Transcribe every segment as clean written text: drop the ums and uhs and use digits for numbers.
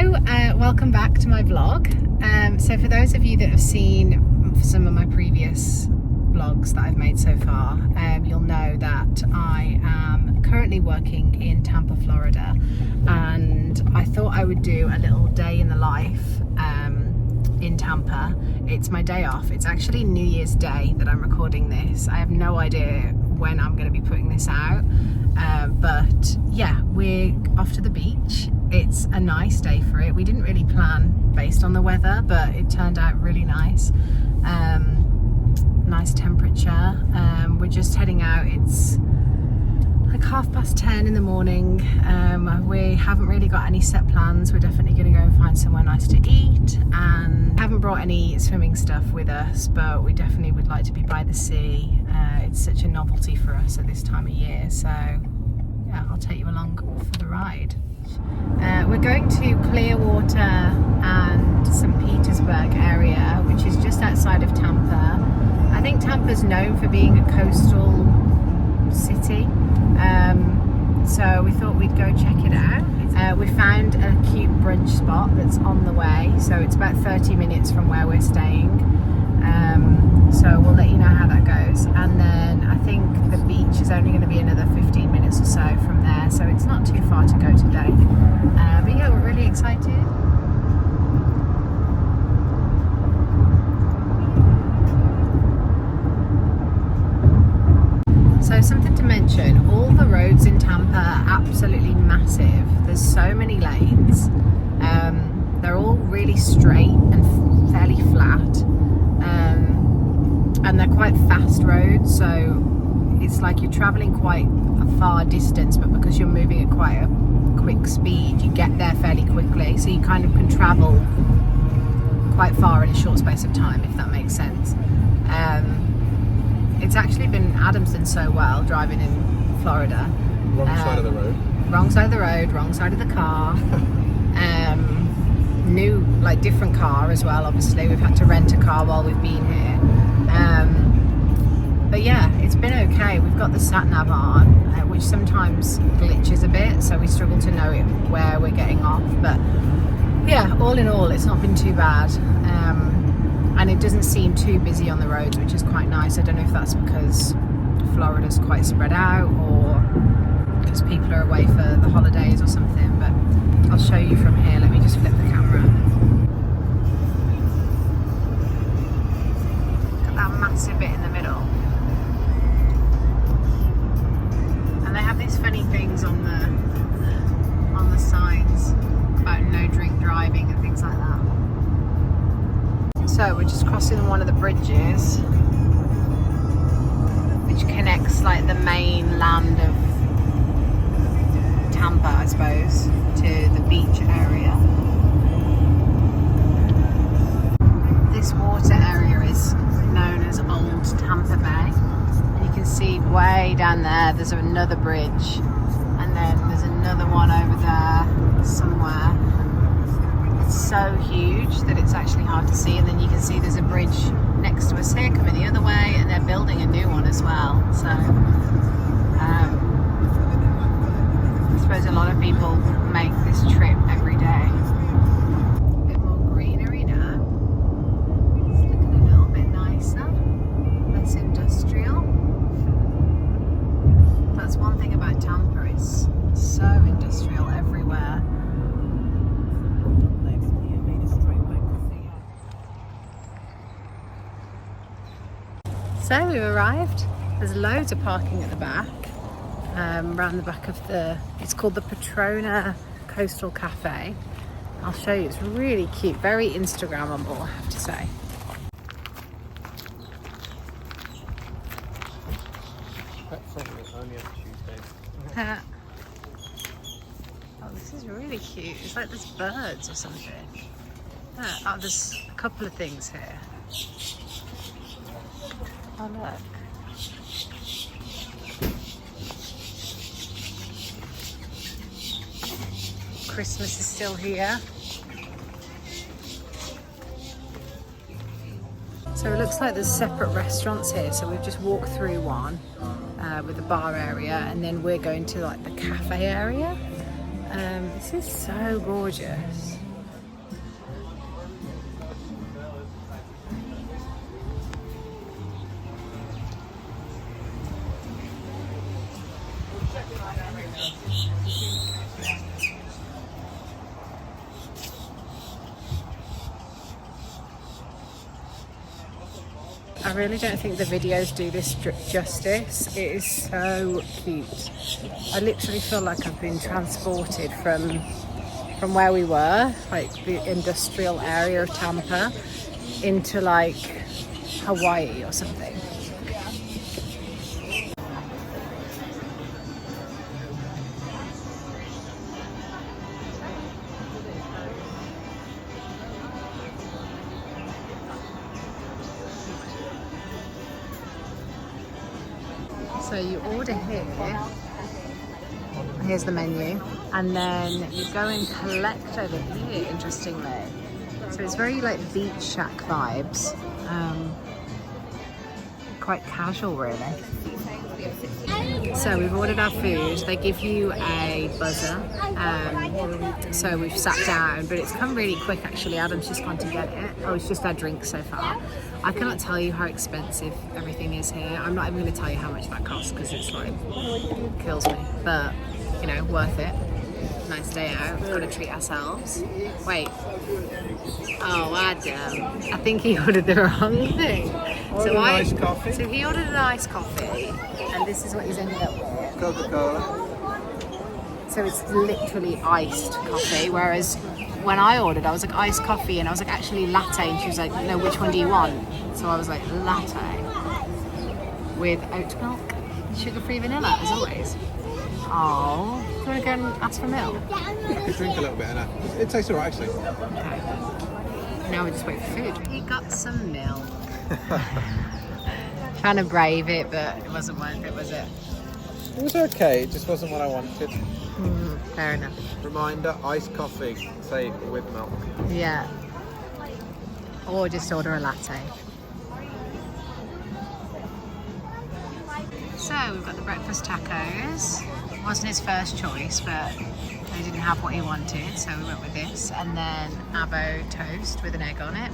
Welcome back to my vlog. So for those of you that have seen some of my previous vlogs that I've made so far, you'll know that I am currently working in Tampa, Florida, and I thought I would do a little day in the life in Tampa. It's my day off. It's actually New Year's Day that I'm recording this. I have no idea when I'm going to be putting this out, but yeah, we're off to the beach. It's a nice day for it. We didn't really plan based on the weather, but it turned out really nice. Nice temperature. We're just heading out. It's like 10:30 in the morning. We haven't really got any set plans. We're definitely going to go and find somewhere nice to eat, and haven't brought any swimming stuff with us, but we definitely would like to be by the sea. It's such a novelty for us at this time of year, so yeah, I'll take you along for the ride. We're going to Clearwater and St. Petersburg area, which is just outside of Tampa. I think Tampa's known for being a coastal city, so we thought we'd go check it out. We found a cute brunch spot that's on the way, so it's about 30 minutes from where we're staying. So we'll let you know how that goes, and then I think the beach is only going to be another 15 minutes or so from there, so it's not too far to go today. But yeah, we're really excited. So something to mention, all the roads in Tampa are absolutely massive. There's so many lanes. They're all really straight and fairly flat. And they're quite fast roads, so it's like you're traveling quite a far distance, but because you're moving at quite a quick speed, you get there fairly quickly, so you kind of can travel quite far in a short space of time, if that makes sense. It's actually been Adam's done so well driving in Florida. Wrong side of the road. Wrong side of the road, wrong side of the car. New, like, different car as well, obviously. We've had to rent a car while we've been here. But yeah, it's been okay. We've got the sat-nav on, which sometimes glitches a bit, so we struggle to know where we're getting off. But yeah, all in all, it's not been too bad. And it doesn't seem too busy on the roads, which is quite nice. I don't know if that's because Florida's quite spread out, or because people are away for the holidays or something, but I'll show you from here. Let me just flip the camera. Look at that massive bit in the middle. And they have these funny things on the signs about no drink driving and things like that. So we're just crossing one of the bridges, which connects like the main land of Tampa, I suppose, to the beach area. This water area is known as Old Tampa Bay. And you can see way down there's another bridge, and then there's another one over there somewhere. It's so huge that it's actually hard to see, and then you can see there's a bridge next to us here coming the other way, and they're building a new one as well. So I suppose a lot of people make this trip every day. A bit more greenery now. It's looking a little bit nicer, less industrial. That's one thing about Tampa, it's so industrial everywhere. So we've arrived. There's loads of parking at the back. Around the back of it's called the Petrona Coastal Cafe. I'll show you, it's really cute, very Instagrammable, I have to say. Pet friendly, only on Tuesdays. Oh, this is really cute. It's like there's birds or something. Oh, there's a couple of things here. Oh, look. Christmas is still here. So it looks like there's separate restaurants here, so we've just walked through one with the bar area, and then we're going to like the cafe area. This is so gorgeous. I really don't think the videos do this justice. It is so cute. I literally feel like I've been transported from where we were, like the industrial area of Tampa, into like Hawaii or something. So you order here, here's the menu, and then you go and collect over here, interestingly. So it's very like beach shack vibes, quite casual really. So we've ordered our food, they give you a buzzer, so we've sat down, but it's come really quick actually. Adam's just gone to get it. Oh, it's just our drinks so far. I cannot tell you how expensive everything is here. I'm not even going to tell you how much that costs because it's like, kills me, but you know, worth it. Nice day out, we've got to treat ourselves. Wait, oh Adam, I think he ordered the wrong thing. Iced coffee. So he ordered an iced coffee, and this is what he's ended up with. Coca-Cola. So it's literally iced coffee, whereas when I ordered, I was like iced coffee, and I was like actually latte, and she was like, no, which one do you want? So I was like latte with oat milk, sugar-free vanilla, as always. Oh, do you want to go and ask for milk? I could drink a little bit of that. It tastes alright actually. Okay. Now we just wait for food. We got some milk. Trying to brave it, but it wasn't worth it, was it? It was okay, it just wasn't what I wanted. Fair enough. Reminder, iced coffee, say with milk. Yeah. Or just order a latte. So we've got the breakfast tacos. Wasn't his first choice, but he didn't have what he wanted, so we went with this. And then avo toast with an egg on it.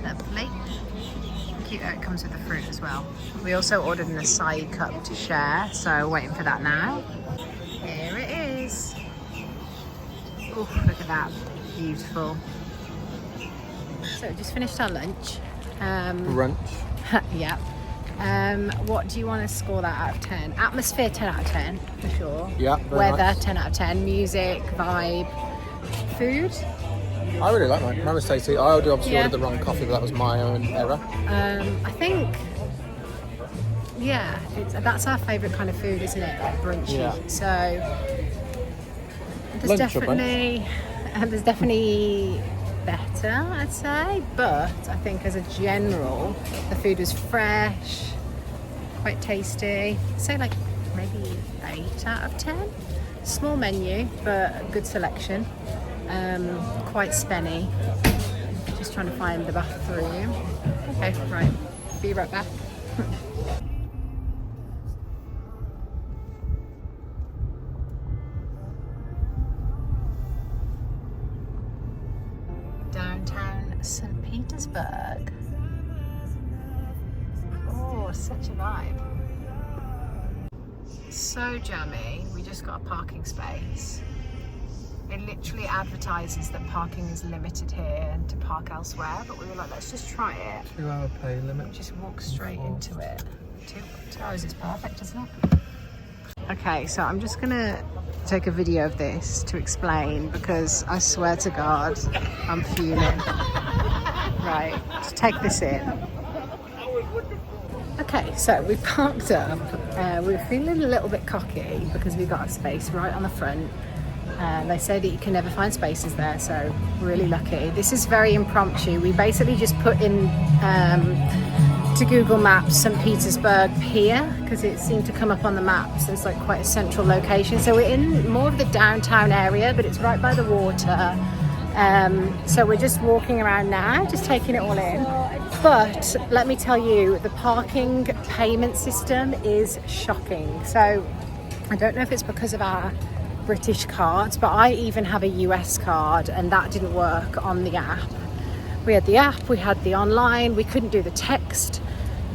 Lovely. Cute that it comes with the fruit as well. We also ordered an acai cup to share, so waiting for that now. Here it is. Oh, look at that. Beautiful. So we just finished our lunch. Brunch. Yeah. What do you want to score that out of 10? Atmosphere 10 out of 10 for sure. Yeah. Weather Nice. 10 out of 10. Music, vibe, food. I really like mine. Mine was tasty. I obviously Yeah. ordered the wrong coffee, but that was my own error. I think, yeah, that's our favourite kind of food, isn't it? Like brunchy. Yeah. So Lunch or brunch? there's definitely better, I'd say, but I think as a general, the food was fresh, quite tasty. Say like maybe 8 out of 10. Small menu, but a good selection. Quite spenny. Just trying to find the bathroom. Okay, right. Be right back. Downtown St. Petersburg. Oh, such a vibe. So jammy. We just got a parking space. It literally advertises that parking is limited here and to park elsewhere, but we were like, let's just try it. 2-hour pay limit. Just walk straight into it. 2 hours is perfect, isn't it? Okay, so I'm just gonna take a video of this to explain, because I swear to God, I'm fuming. Right, just take this in. Okay, so we parked up. We were feeling a little bit cocky because we got a space right on the front. They say that you can never find spaces there, so really lucky. This is very impromptu. We basically just put in to Google Maps St. Petersburg Pier, because it seemed to come up on the maps as like quite a central location. So we're in more of the downtown area, but it's right by the water. So we're just walking around now, just taking it all in. But let me tell you, the parking payment system is shocking. So I don't know if it's because of our British cards, but I even have a US card, and that didn't work on the app. We had the app, we had the online, we couldn't do the text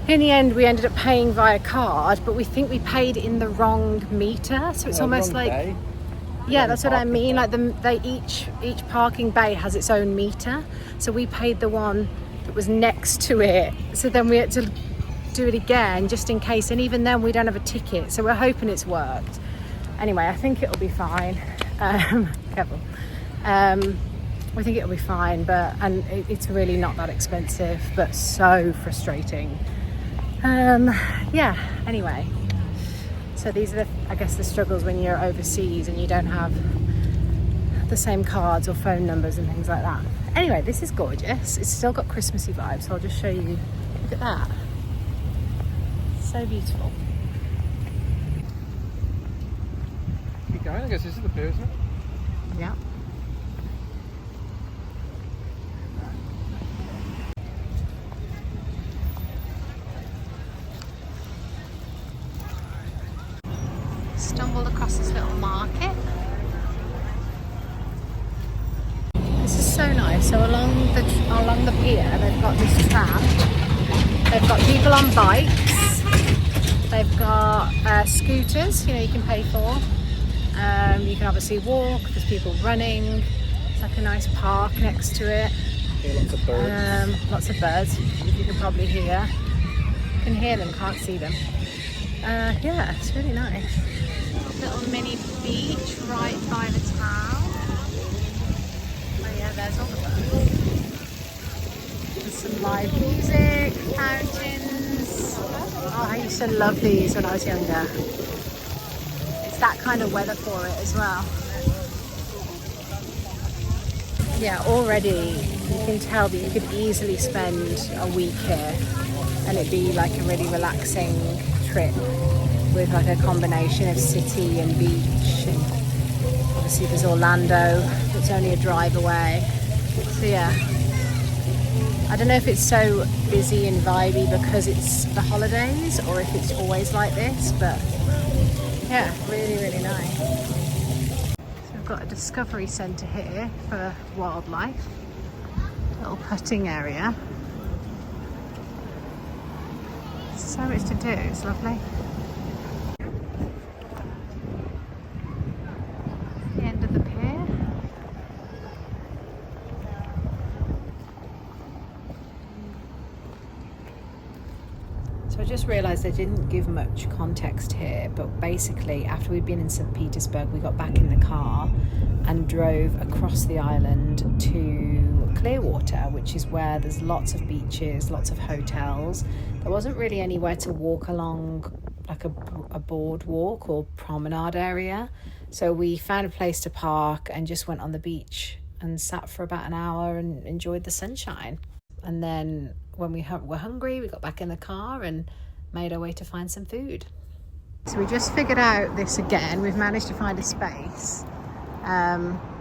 In the end, we ended up paying via card, but we think we paid in the wrong meter. So it's almost like, Day. yeah, that's what I mean. Like each parking bay has its own meter. So we paid the one that was next to it. So then we had to do it again just in case. And even then, we don't have a ticket. So we're hoping it's worked. Anyway, I think it'll be fine. Careful. We think it'll be fine, and it's really not that expensive, but so frustrating. Yeah, anyway, so these are I guess the struggles when you're overseas and you don't have the same cards or phone numbers and things like that. Anyway, this is gorgeous. It's still got Christmassy vibes, so I'll just show you. Look at that. So beautiful. Keep going, I guess this is the pier, isn't it? Yeah. Stumbled across this little market. This is so nice. So along the pier, they've got this tram. They've got people on bikes. They've got scooters. You can pay for. You can obviously walk. There's people running. It's like a nice park next to it. Yeah, lots of birds. Lots of birds. You can probably hear. You can hear them. Can't see them. Yeah, it's really nice. Little mini beach right by the town. Oh yeah, there's all the birds. There's some live music, fountains. Oh, I used to love these when I was younger. It's that kind of weather for it as well. Yeah, already you can tell that you could easily spend a week here and it'd be like a really relaxing trip with like a combination of city and beach, and obviously there's Orlando, it's only a drive away. So yeah, I don't know if it's so busy and vibey because it's the holidays or if it's always like this, but yeah, really, really nice. So we've got a discovery centre here for wildlife, little putting area. So much to do, it's lovely. The end of the pier. So I just realised I didn't give much context here, but basically after we'd been in St. Petersburg, we got back in the car and drove across the island to Clearwater, which is where there's lots of beaches, lots of hotels. There wasn't really anywhere to walk along like a boardwalk or promenade area. So we found a place to park and just went on the beach and sat for about an hour and enjoyed the sunshine. And then when we were hungry, we got back in the car and made our way to find some food. So we just figured out this again. We've managed to find a space.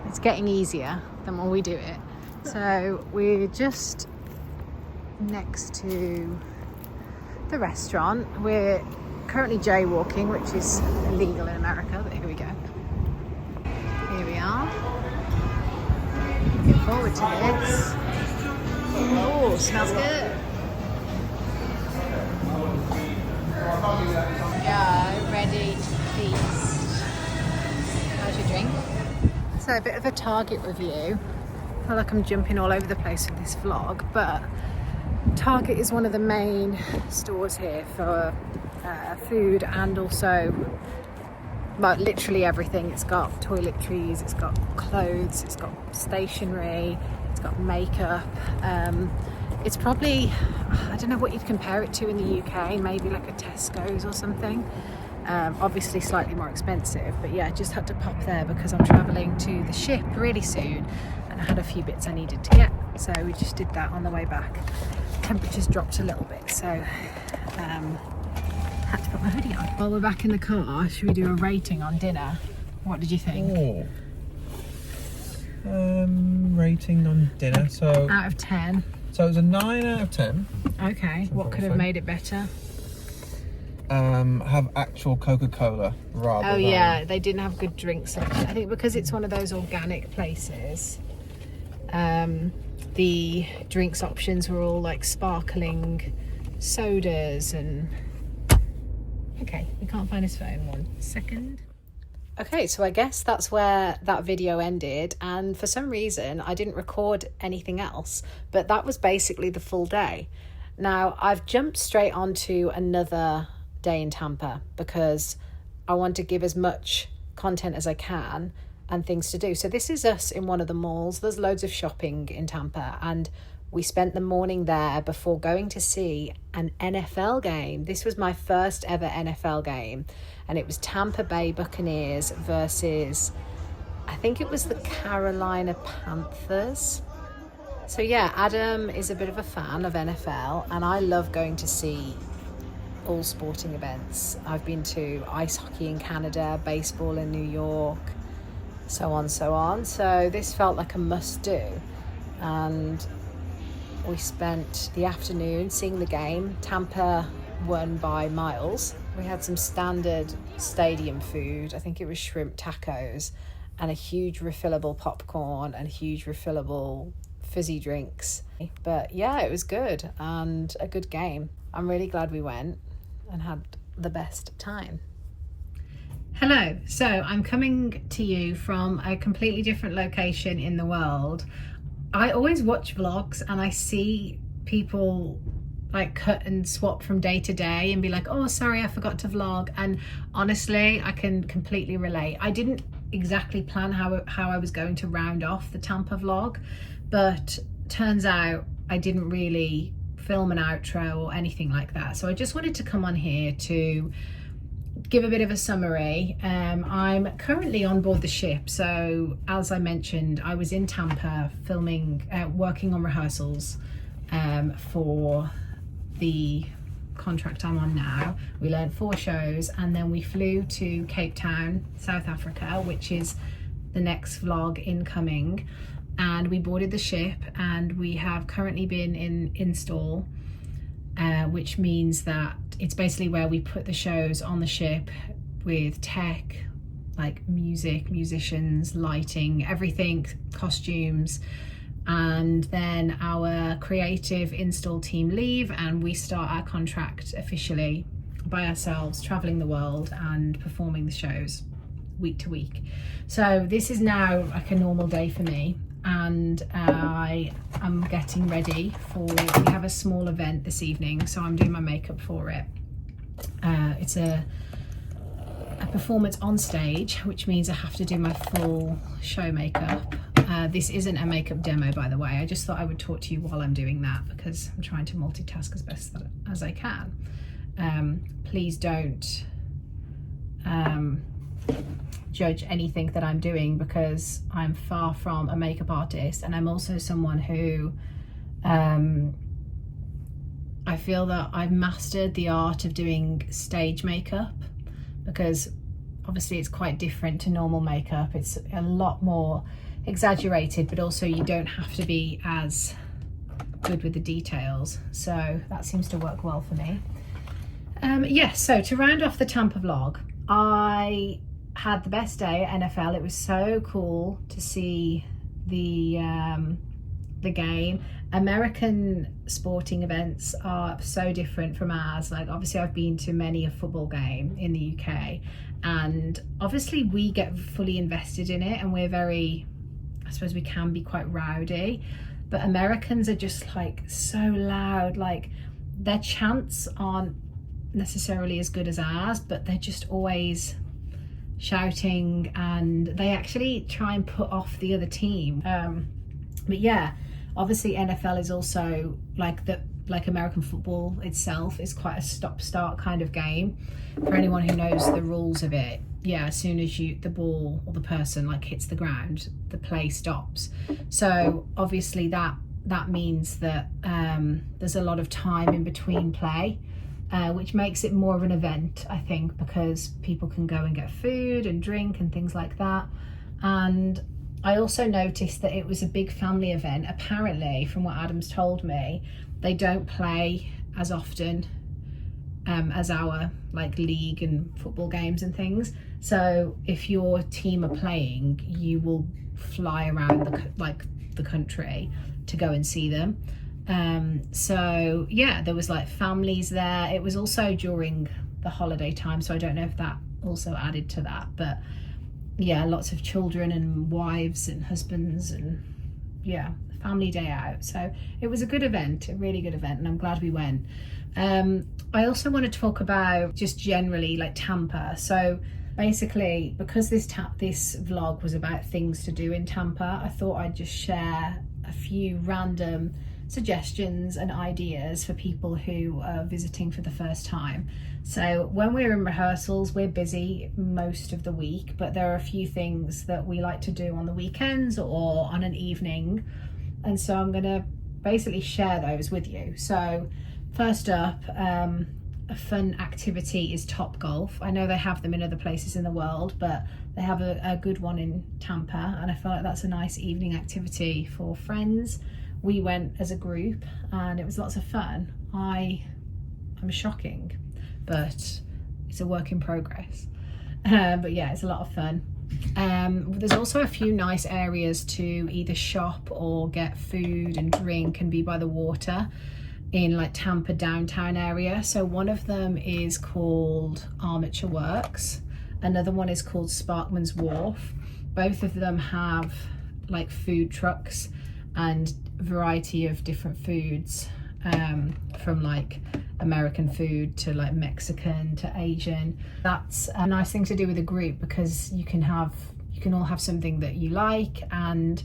It's getting easier the more we do it. So we're just next to the restaurant. We're currently jaywalking, which is illegal in America, but here we go. Here we are. Looking forward to this. Oh, smells good. Yeah, ready to feast. How's your drink? So a bit of a Target review. I feel like I'm jumping all over the place with this vlog, but Target is one of the main stores here for food and also literally everything. It's got toiletries, it's got clothes, it's got stationery, it's got makeup. It's probably, I don't know what you'd compare it to in the UK, maybe like a Tesco's or something. Obviously slightly more expensive, but yeah, I just had to pop there because I'm traveling to the ship really soon and I had a few bits I needed to get, so we just did that on the way back. Temperatures dropped a little bit, so had to put my hoodie on. While we're back in the car, should we do a rating on dinner? What did you think? Rating on dinner, so Out of 10. So it was a 9 out of 10. Okay, what could have made it better? Have actual Coca-Cola rather than... Yeah, they didn't have good drink selection. I think because it's one of those organic places, the drinks options were all like sparkling sodas and... Okay, we can't find his phone. 1 second. Okay, so I guess that's where that video ended, and for some reason I didn't record anything else, but that was basically the full day. Now, I've jumped straight onto another day in Tampa because I want to give as much content as I can and things to do. So this is us in one of the malls. There's loads of shopping in Tampa, and we spent the morning there before going to see an NFL game. This was my first ever NFL game, and it was Tampa Bay Buccaneers versus, I think it was the Carolina Panthers. So yeah, Adam is a bit of a fan of NFL, and I love going to see all sporting events. I've been to ice hockey in Canada, baseball in New York, so on, so on. So this felt like a must do. And we spent the afternoon seeing the game. Tampa won by miles. We had some standard stadium food. I think it was shrimp tacos and a huge refillable popcorn and huge refillable fizzy drinks. But yeah, it was good and a good game. I'm really glad we went and had the best time. Hello, so I'm coming to you from a completely different location in the world. I always watch vlogs and I see people like cut and swap from day to day and be like, oh, sorry, I forgot to vlog. And honestly, I can completely relate. I didn't exactly plan how I was going to round off the Tampa vlog, but turns out I didn't really film an outro or anything like that. So I just wanted to come on here to give a bit of a summary. I'm currently on board the ship. So as I mentioned, I was in Tampa filming, working on rehearsals for the contract I'm on now. We learned 4 shows and then we flew to Cape Town, South Africa, which is the next vlog incoming. And we boarded the ship and we have currently been in install, which means that it's basically where we put the shows on the ship with tech, like music, musicians, lighting, everything, costumes. And then our creative install team leave and we start our contract officially by ourselves, traveling the world and performing the shows week to week. So this is now like a normal day for me. And I am getting ready for, we have a small event this evening, so I'm doing my makeup for it. It's a performance on stage, which means I have to do my full show makeup. This isn't a makeup demo, by the way. I just thought I would talk to you while I'm doing that because I'm trying to multitask as best as I can. Please don't judge anything that I'm doing because I'm far from a makeup artist, and I'm also someone who I feel that I've mastered the art of doing stage makeup because obviously it's quite different to normal makeup. It's a lot more exaggerated, but also you don't have to be as good with the details, so that seems to work well for me. Yes, so to round off the Tampa vlog, I had the best day at NFL. It was so cool to see the game. American sporting events are so different from ours. Like obviously I've been to many a football game in the UK, and obviously we get fully invested in it and we're very, I suppose we can be quite rowdy, but Americans are just like so loud. Like their chants aren't necessarily as good as ours, but they're just always shouting and they actually try and put off the other team. But yeah, obviously NFL is also like American football itself is quite a stop-start kind of game. For anyone who knows the rules of it, yeah, as soon as the ball or the person like hits the ground, the play stops. So obviously that means that there's a lot of time in between play, which makes it more of an event, I think, because people can go and get food and drink and things like that. And I also noticed that it was a big family event. Apparently, from what Adam's told me, they don't play as often as our like league and football games and things. So if your team are playing, you will fly around the country to go and see them. So yeah, there was like families there. It was also during the holiday time, so I don't know if that also added to that, but yeah, lots of children and wives and husbands, and yeah, family day out. So it was a good event, a really good event, and I'm glad we went. I also want to talk about just generally like Tampa. So basically, because this vlog was about things to do in Tampa, I thought I'd just share a few random suggestions and ideas for people who are visiting for the first time. So when we're in rehearsals, we're busy most of the week, but there are a few things that we like to do on the weekends or on an evening, and so I'm gonna basically share those with you. So first up, a fun activity is Top Golf. I know they have them in other places in the world, but they have a good one in Tampa, and I feel like that's a nice evening activity for friends. We went as a group and it was lots of fun. I'm shocking, but it's a work in progress. But yeah, it's a lot of fun. There's also a few nice areas to either shop or get food and drink and be by the water in like Tampa downtown area. So one of them is called Armature Works. Another one is called Sparkman's Wharf. Both of them have like food trucks and variety of different foods, from like American food to like Mexican to Asian. That's a nice thing to do with a group because you can all have something that you like, and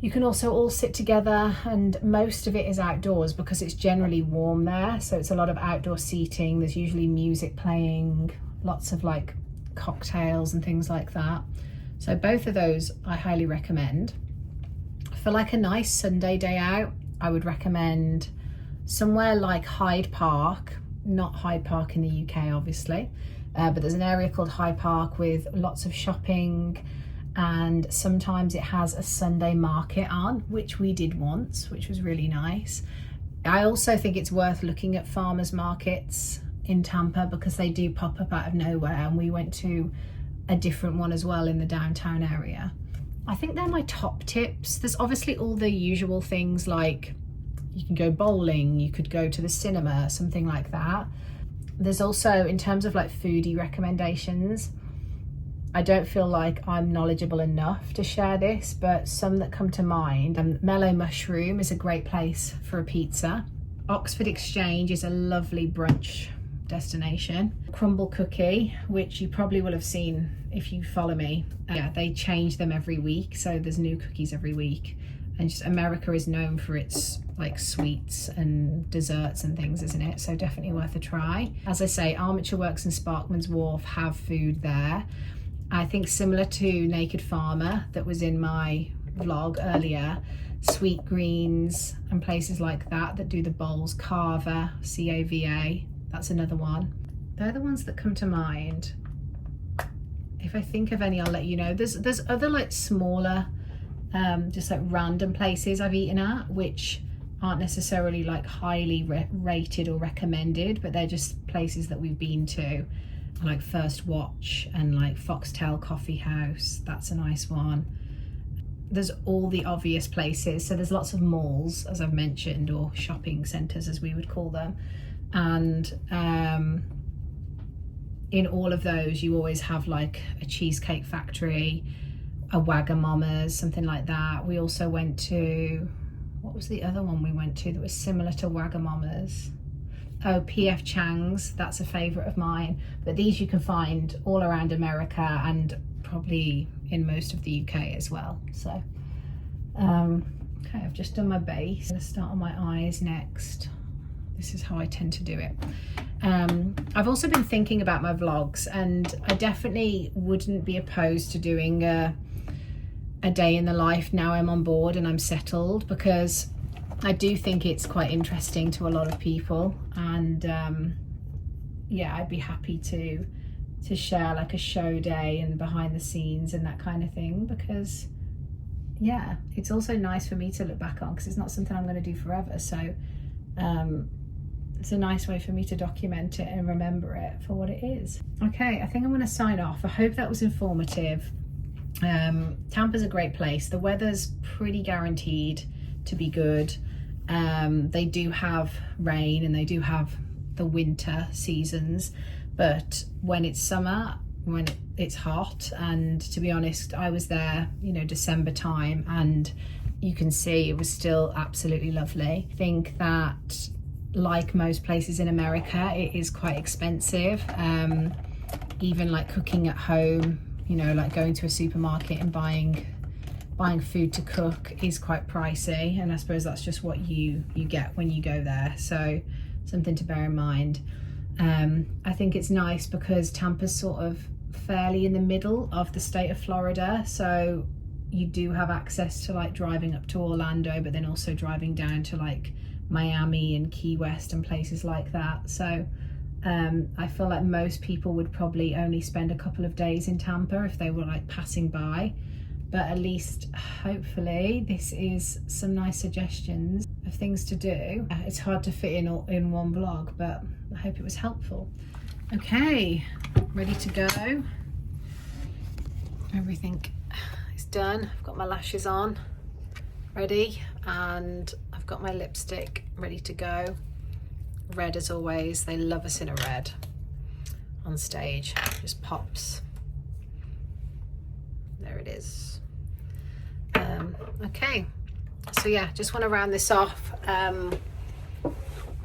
you can also all sit together, and most of it is outdoors because it's generally warm there, so it's a lot of outdoor seating. There's usually music playing, lots of like cocktails and things like that. So both of those I highly recommend. For like a nice Sunday day out, I would recommend somewhere like Hyde Park, not Hyde Park in the UK obviously, but there's an area called Hyde Park with lots of shopping, and sometimes it has a Sunday market on, which we did once, which was really nice. I also think it's worth looking at farmers markets in Tampa because they do pop up out of nowhere, and we went to a different one as well in the downtown area. I think they're my top tips. There's obviously all the usual things like you can go bowling, you could go to the cinema, something like that. There's also, in terms of like foodie recommendations, I don't feel like I'm knowledgeable enough to share this, but some that come to mind. Mellow Mushroom is a great place for a pizza. Oxford Exchange is a lovely brunch destination. Crumble Cookie, which you probably will have seen if you follow me. Yeah, they change them every week, so there's new cookies every week. And just America is known for its like sweets and desserts and things, isn't it? So definitely worth a try. As I say, Armature Works and Sparkman's Wharf have food there. I think similar to Naked Farmer that was in my vlog earlier, Sweet Greens and places like that do the bowls. Carver, C-A-V-A, that's another one. They're the ones that come to mind. If I think of any, I'll let you know. There's other like smaller, just like random places I've eaten at, which aren't necessarily like highly rated or recommended, but they're just places that we've been to, like First Watch and like Foxtel Coffee House. That's a nice one. There's all the obvious places. So there's lots of malls, as I've mentioned, or shopping centres as we would call them. And in all of those, you always have like a Cheesecake Factory, a Wagamama's, something like that. We also went to, what was the other one we went to that was similar to Wagamama's? Oh, P.F. Chang's, that's a favourite of mine. But these you can find all around America and probably in most of the UK as well. So, okay, I've just done my base. I'm gonna start on my eyes next. This is how I tend to do it. I've also been thinking about my vlogs, and I definitely wouldn't be opposed to doing a day in the life now I'm on board and I'm settled, because I do think it's quite interesting to a lot of people, and yeah, I'd be happy to share like a show day and behind the scenes and that kind of thing, because yeah, it's also nice for me to look back on, because it's not something I'm going to do forever. So it's a nice way for me to document it and remember it for what it is. Okay, I think I'm going to sign off. I hope that was informative. Tampa's a great place. The weather's pretty guaranteed to be good, They do have rain and they do have the winter seasons, but when it's summer, when it's hot, and to be honest, I was there, you know, December time, and you can see it was still absolutely lovely. I think that, like most places in America, it is quite expensive. Even like cooking at home, you know, like going to a supermarket and buying food to cook is quite pricey, and I suppose that's just what you get when you go there, so something to bear in mind. I think it's nice because Tampa's sort of fairly in the middle of the state of Florida, so you do have access to like driving up to Orlando, but then also driving down to like Miami and Key West and places like that. So I feel like most people would probably only spend a couple of days in Tampa if they were like passing by, but at least hopefully this is some nice suggestions of things to do. It's hard to fit in one vlog, but I hope it was helpful. Okay, ready to go. Everything is done. I've got my lashes on, ready, and I've got my lipstick ready to go. Red as always, they love us in a red on stage, just pops. There it is. Okay, so yeah, just want to round this off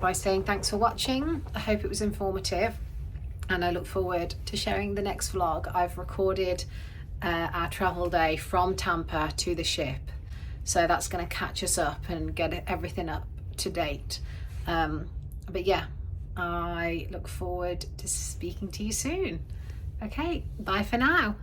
by saying thanks for watching. I hope it was informative, and I look forward to sharing the next vlog. I've recorded our travel day from Tampa to the ship, so that's going to catch us up and get everything up to date. But yeah, I look forward to speaking to you soon. Okay, bye for now.